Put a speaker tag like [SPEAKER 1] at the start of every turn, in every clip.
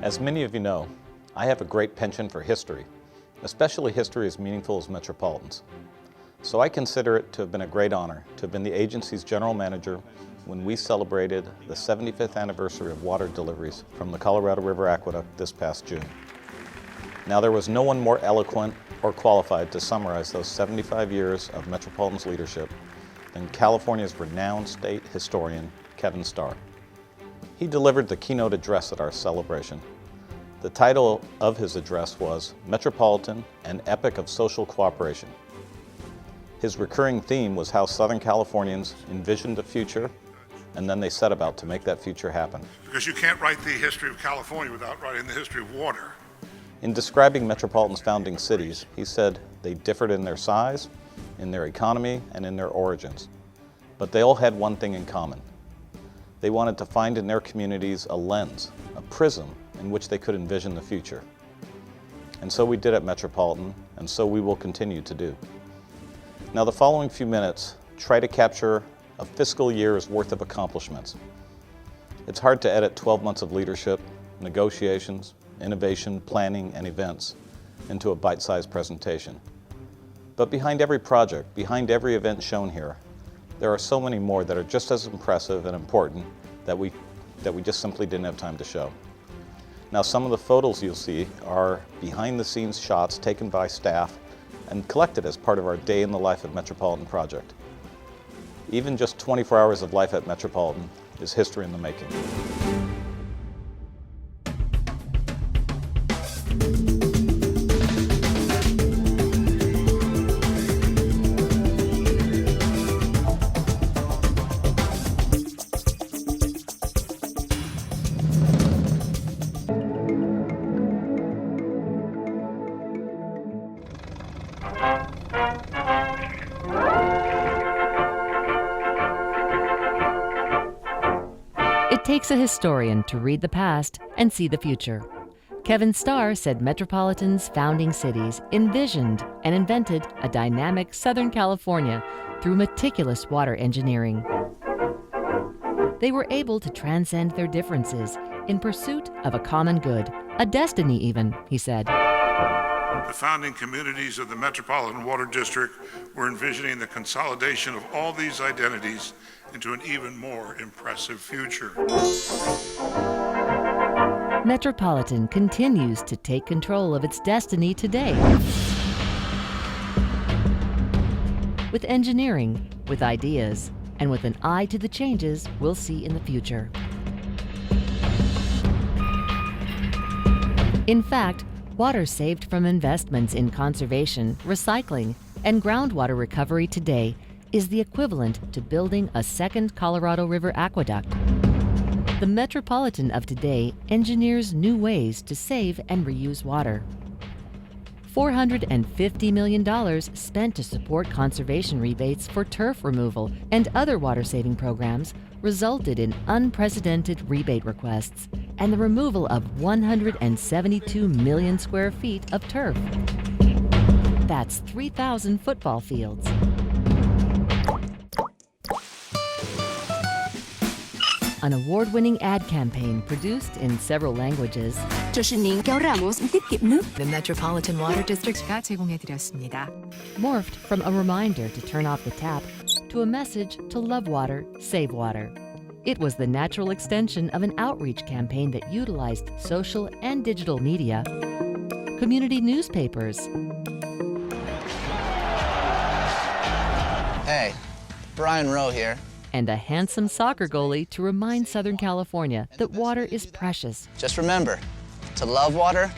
[SPEAKER 1] As many of you know, I have a great penchant for history, especially history as meaningful as Metropolitan's. So I consider it to have been a great honor to have been the agency's general manager when we celebrated the 75th anniversary of water deliveries from the Colorado River Aqueduct this past June. Now, there was no one more eloquent or qualified to summarize those 75 years of Metropolitan's leadership than California's renowned state historian, Kevin Starr. He delivered the keynote address at our celebration. The title of his address was Metropolitan, an Epic of Social Cooperation. His recurring theme was how Southern Californians envisioned a future, and then they set about to make that future happen.
[SPEAKER 2] Because you can't write the history of California without writing the history of water.
[SPEAKER 1] In describing Metropolitan's founding cities, he said they differed in their size, in their economy, and in their origins. But they all had one thing in common. They wanted to find in their communities a lens, a prism, in which they could envision the future. And so we did at Metropolitan, and so we will continue to do. Now, the following few minutes try to capture a fiscal year's worth of accomplishments. It's hard to edit 12 months of leadership, negotiations, innovation, planning, and events into a bite-sized presentation. But behind every project, behind every event shown here, there are so many more that are just as impressive and important that we just simply didn't have time to show. Now, some of the photos you'll see are behind-the-scenes shots taken by staff and collected as part of our Day in the Life of Metropolitan project. Even just 24 hours of life at Metropolitan is history in the making.
[SPEAKER 3] It takes a historian to read the past and see the future. Kevin Starr said Metropolitan's founding cities envisioned and invented a dynamic Southern California through meticulous water engineering. They were able to transcend their differences in pursuit of a common good, a destiny even, he said.
[SPEAKER 2] The founding communities of the Metropolitan Water District were envisioning the consolidation of all these identities into an even more impressive future.
[SPEAKER 3] Metropolitan continues to take control of its destiny today. With engineering, with ideas, and with an eye to the changes we'll see in the future. In fact, water saved from investments in conservation, recycling, and groundwater recovery today is the equivalent to building a second Colorado River aqueduct. The Metropolitan of today engineers new ways to save and reuse water. $450 million spent to support conservation rebates for turf removal and other water-saving programs resulted in unprecedented rebate requests and the removal of 172 million square feet of turf. That's 3,000 football fields. An award-winning ad campaign produced in several languages.
[SPEAKER 4] The Metropolitan Water District가 제공해드렸습니다.
[SPEAKER 3] Morphed from a reminder to turn off the tap to a message to love water, save water. It was the natural extension of an outreach campaign that utilized social and digital media, community newspapers.
[SPEAKER 5] Hey, Brian Rowe here.
[SPEAKER 3] And a handsome soccer goalie to remind Southern California that water is precious.
[SPEAKER 5] Just remember, to love water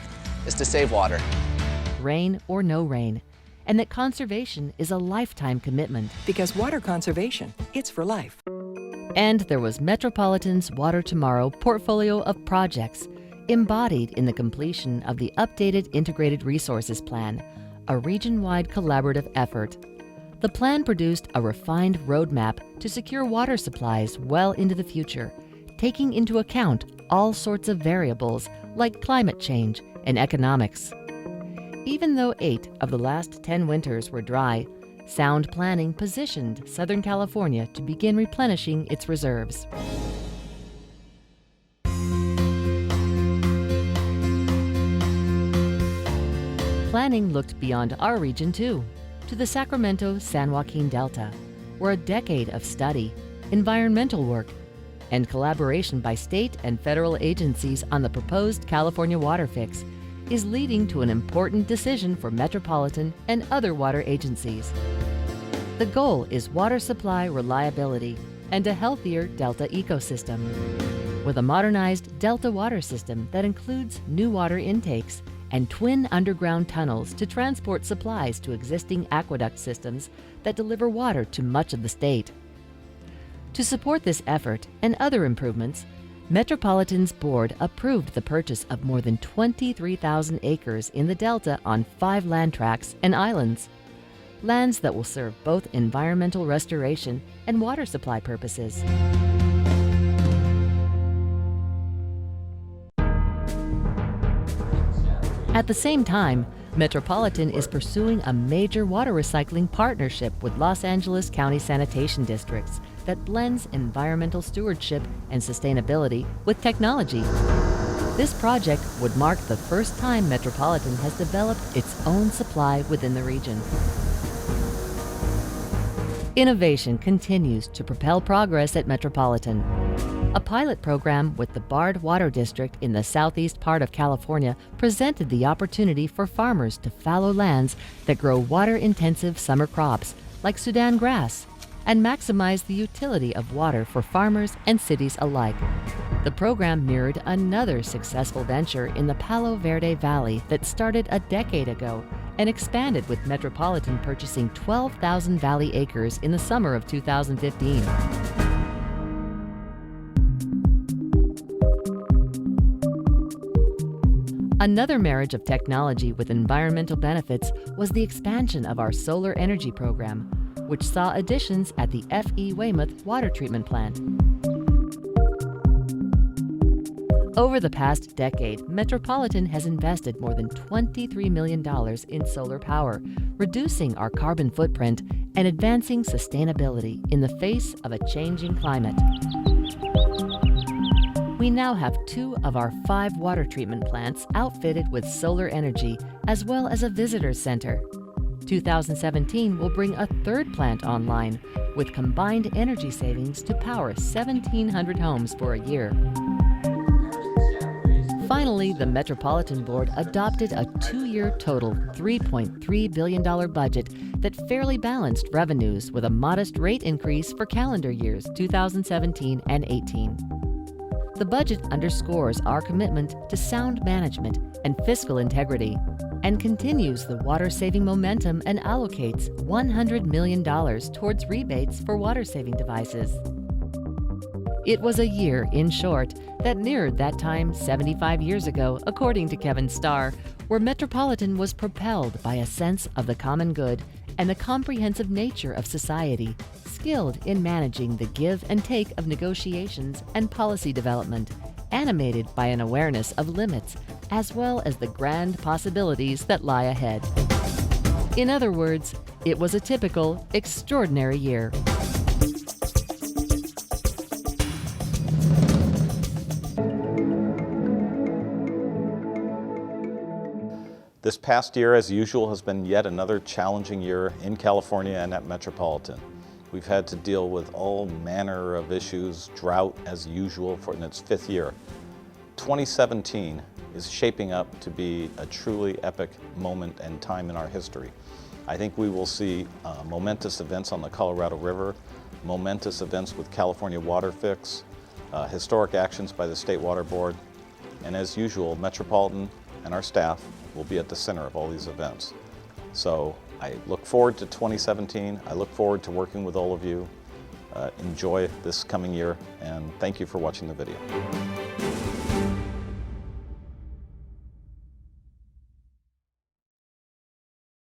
[SPEAKER 5] is to save water.
[SPEAKER 3] Rain or no rain, and that conservation is a lifetime commitment.
[SPEAKER 4] Because water conservation, it's for life.
[SPEAKER 3] And there was Metropolitan's Water Tomorrow portfolio of projects embodied in the completion of the updated Integrated Resources Plan, a region-wide collaborative effort. The plan produced a refined roadmap to secure water supplies well into the future, taking into account all sorts of variables like climate change and economics. Even though 8 of the last 10 winters were dry, sound planning positioned Southern California to begin replenishing its reserves. planning looked beyond our region too, to the Sacramento-San Joaquin Delta, where a decade of study, environmental work, and collaboration by state and federal agencies on the proposed California water fix is leading to an important decision for Metropolitan and other water agencies. The goal is water supply reliability and a healthier Delta ecosystem. With a modernized Delta water system that includes new water intakes and twin underground tunnels to transport supplies to existing aqueduct systems that deliver water to much of the state. To support this effort and other improvements, Metropolitan's board approved the purchase of more than 23,000 acres in the Delta on 5 land tracts and islands, lands that will serve both environmental restoration and water supply purposes. At the same time, Metropolitan is pursuing a major water recycling partnership with Los Angeles County Sanitation Districts that blends environmental stewardship and sustainability with technology. This project would mark the first time Metropolitan has developed its own supply within the region. Innovation continues to propel progress at Metropolitan. A pilot program with the Bard Water District in the southeast part of California presented the opportunity for farmers to fallow lands that grow water-intensive summer crops like Sudan grass and maximize the utility of water for farmers and cities alike. The program mirrored another successful venture in the Palo Verde Valley that started a decade ago and expanded with Metropolitan purchasing 12,000 valley acres in the summer of 2015. Another marriage of technology with environmental benefits was the expansion of our solar energy program, which saw additions at the F.E. Weymouth water treatment plant. Over the past decade, Metropolitan has invested more than $23 million in solar power, reducing our carbon footprint and advancing sustainability in the face of a changing climate. We now have 2 of our 5 water treatment plants outfitted with solar energy, as well as a visitor center. 2017 will bring a 3rd plant online, with combined energy savings to power 1,700 homes for a year. Finally, the Metropolitan Board adopted a 2-year total $3.3 billion budget that fairly balanced revenues with a modest rate increase for calendar years 2017 and 18. The budget underscores our commitment to sound management and fiscal integrity and continues the water-saving momentum and allocates $100 million towards rebates for water-saving devices. It was a year, in short, that mirrored that time 75 years ago, according to Kevin Starr, where Metropolitan was propelled by a sense of the common good and the comprehensive nature of society, skilled in managing the give and take of negotiations and policy development, animated by an awareness of limits, as well as the grand possibilities that lie ahead. In other words, it was a typical, extraordinary year.
[SPEAKER 1] This past year, as usual, has been yet another challenging year in California and at Metropolitan. We've had to deal with all manner of issues, drought as usual in its 5th year. 2017 is shaping up to be a truly epic moment and time in our history. I think we will see momentous events on the Colorado River, momentous events with California Water Fix, historic actions by the State Water Board, and as usual, Metropolitan and our staff will be at the center of all these events. So I look forward to 2017. I look forward to working with all of you. Enjoy this coming year, and thank you for watching the video.